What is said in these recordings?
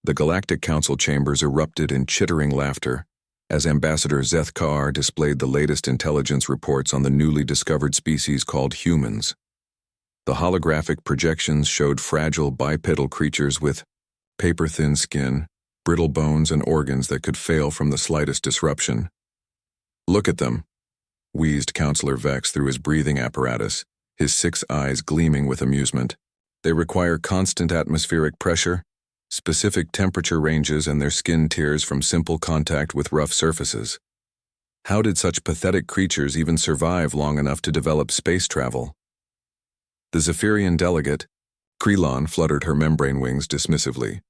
The Galactic Council chambers erupted in chittering laughter as Ambassador Zeth Kaar displayed the latest intelligence reports on the newly discovered species called humans. The holographic projections showed fragile bipedal creatures with paper-thin skin, brittle bones, and organs that could fail from the slightest disruption. "Look at them," wheezed Counselor Vex through his breathing apparatus, his 6 eyes gleaming with amusement. "They require constant atmospheric pressure, specific temperature ranges, and their skin tears from simple contact with rough surfaces. How did such pathetic creatures even survive long enough to develop space travel?" The Zephyrian delegate, Krelon, fluttered her membrane wings dismissively.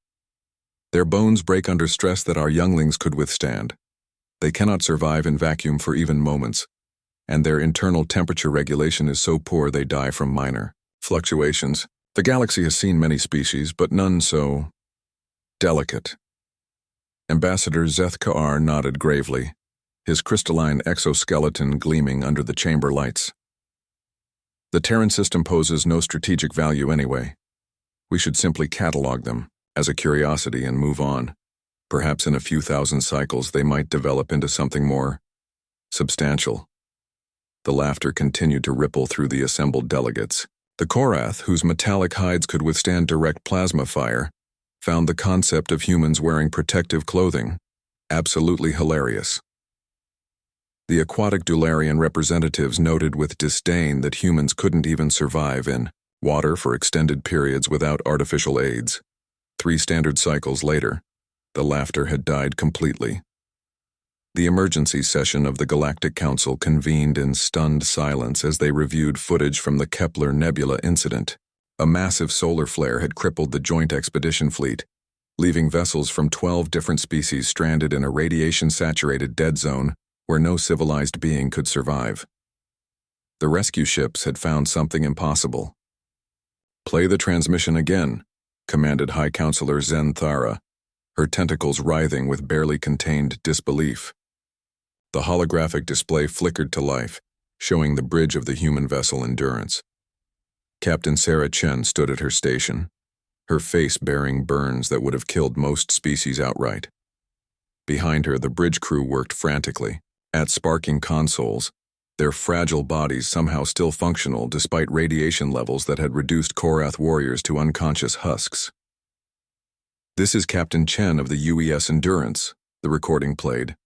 "Their bones break under stress that our younglings could withstand. They cannot survive in vacuum for even moments, and their internal temperature regulation is so poor they die from minor fluctuations. The galaxy has seen many species, but none so delicate." Ambassador Zeth Kaar nodded gravely, his crystalline exoskeleton gleaming under the chamber lights. "The Terran system poses no strategic value anyway. We should simply catalog them as a curiosity and move on. Perhaps in a few thousand cycles they might develop into something more substantial." The laughter continued to ripple through the assembled delegates. The Korath, whose metallic hides could withstand direct plasma fire, found the concept of humans wearing protective clothing absolutely hilarious. The aquatic Dularian representatives noted with disdain that humans couldn't even survive in water for extended periods without artificial aids. 3 standard cycles later, the laughter had died completely. The emergency session of the Galactic Council convened in stunned silence as they reviewed footage from the Kepler Nebula incident. A massive solar flare had crippled the joint expedition fleet, leaving vessels from 12 different species stranded in a radiation-saturated dead zone where no civilized being could survive. The rescue ships had found something impossible. "Play the transmission again," commanded High Counselor Zen Thara, her tentacles writhing with barely contained disbelief. The holographic display flickered to life, showing the bridge of the human vessel Endurance. Captain Sarah Chen stood at her station, her face bearing burns that would have killed most species outright. Behind her, the bridge crew worked frantically, at sparking consoles, their fragile bodies somehow still functional despite radiation levels that had reduced Korath warriors to unconscious husks. "This is Captain Chen of the UES Endurance," the recording played.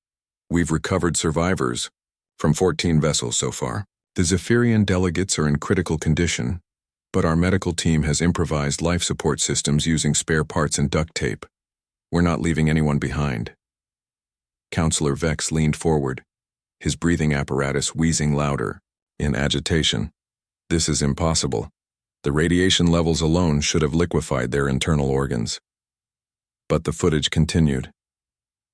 "We've recovered survivors from 14 vessels so far. The Zephyrian delegates are in critical condition, but our medical team has improvised life support systems using spare parts and duct tape. We're not leaving anyone behind." Counselor Vex leaned forward, his breathing apparatus wheezing louder, in agitation. "This is impossible. The radiation levels alone should have liquefied their internal organs." But the footage continued.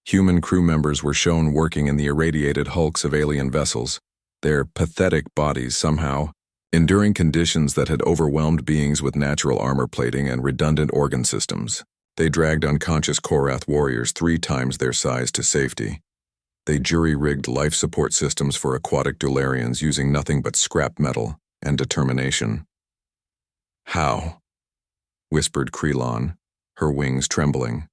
Human crew members were shown working in the irradiated hulks of alien vessels, their pathetic bodies somehow enduring conditions that had overwhelmed beings with natural armor plating and redundant organ systems. They dragged unconscious Korath warriors 3 times their size to safety. They jury-rigged life support systems for aquatic Dularians using nothing but scrap metal and determination. "How?" whispered Krelon, her wings trembling.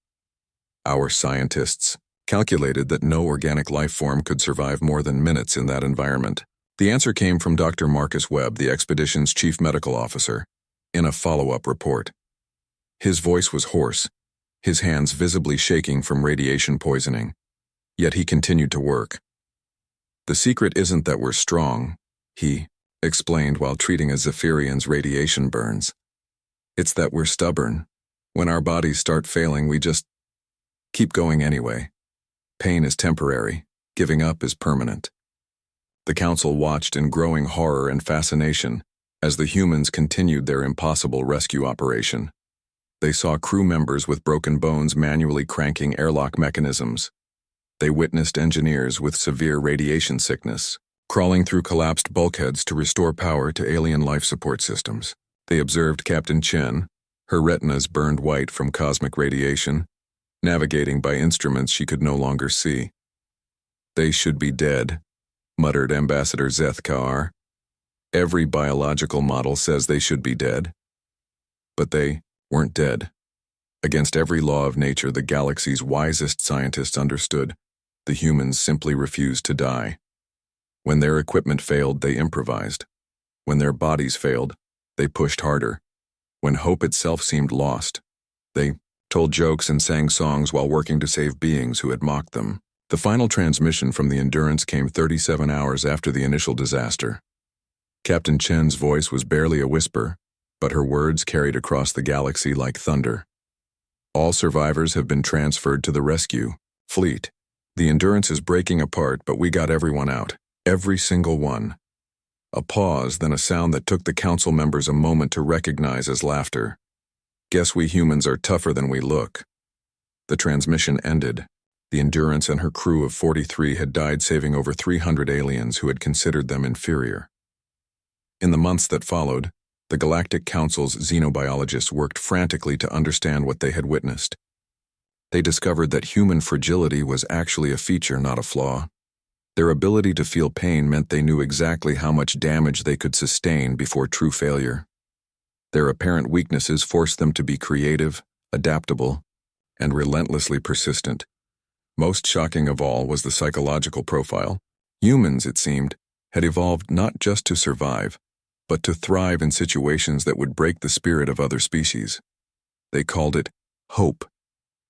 "Our scientists calculated that no organic life form could survive more than minutes in that environment." The answer came from Dr. Marcus Webb, the expedition's chief medical officer, in a follow-up report. His voice was hoarse, his hands visibly shaking from radiation poisoning. Yet he continued to work. "The secret isn't that we're strong," he explained while treating a Zephyrian's radiation burns. "It's that we're stubborn. When our bodies start failing, we just keep going anyway. Pain is temporary, giving up is permanent." The council watched in growing horror and fascination as the humans continued their impossible rescue operation. They saw crew members with broken bones manually cranking airlock mechanisms. They witnessed engineers with severe radiation sickness crawling through collapsed bulkheads to restore power to alien life support systems. They observed Captain Chen, her retinas burned white from cosmic radiation, navigating by instruments she could no longer see. "They should be dead," muttered Ambassador Zeth Kaar. "Every biological model says they should be dead." But they weren't dead. Against every law of nature, the galaxy's wisest scientists understood. The humans simply refused to die. When their equipment failed, they improvised. When their bodies failed, they pushed harder. When hope itself seemed lost, they told jokes and sang songs while working to save beings who had mocked them. The final transmission from the Endurance came 37 hours after the initial disaster. Captain Chen's voice was barely a whisper, but her words carried across the galaxy like thunder. All survivors have been transferred to the rescue fleet. The Endurance is breaking apart, but we got everyone out. Every single one. A pause, then a sound that took the council members a moment to recognize as laughter. Guess we humans are tougher than we look. The transmission ended. The Endurance and her crew of 43 had died, saving over 300 aliens who had considered them inferior. In the months that followed, the Galactic Council's xenobiologists worked frantically to understand what they had witnessed. They discovered that human fragility was actually a feature, not a flaw. Their ability to feel pain meant they knew exactly how much damage they could sustain before true failure. Their apparent weaknesses forced them to be creative, adaptable, and relentlessly persistent. Most shocking of all was the psychological profile. Humans, it seemed, had evolved not just to survive, but to thrive in situations that would break the spirit of other species. They called it hope,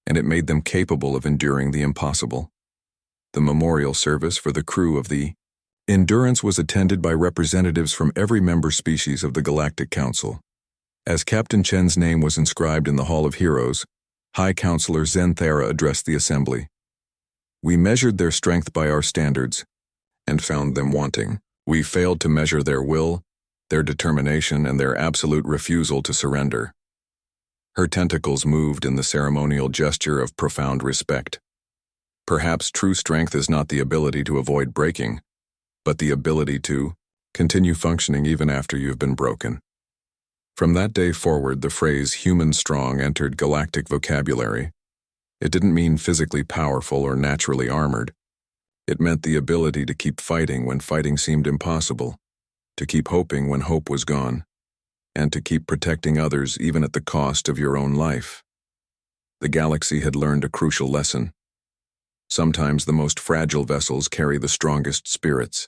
and it made them capable of enduring the impossible. The memorial service for the crew of the Endurance was attended by representatives from every member species of the Galactic Council. As Captain Chen's name was inscribed in the Hall of Heroes, High Counselor Zenthara addressed the assembly. We measured their strength by our standards, and found them wanting. We failed to measure their will, their determination, and their absolute refusal to surrender. Her tentacles moved in the ceremonial gesture of profound respect. Perhaps true strength is not the ability to avoid breaking, but the ability to continue functioning even after you've been broken. From that day forward, the phrase human strong entered galactic vocabulary. It didn't mean physically powerful or naturally armored. It meant the ability to keep fighting when fighting seemed impossible, to keep hoping when hope was gone, and to keep protecting others even at the cost of your own life. The galaxy had learned a crucial lesson. Sometimes the most fragile vessels carry the strongest spirits.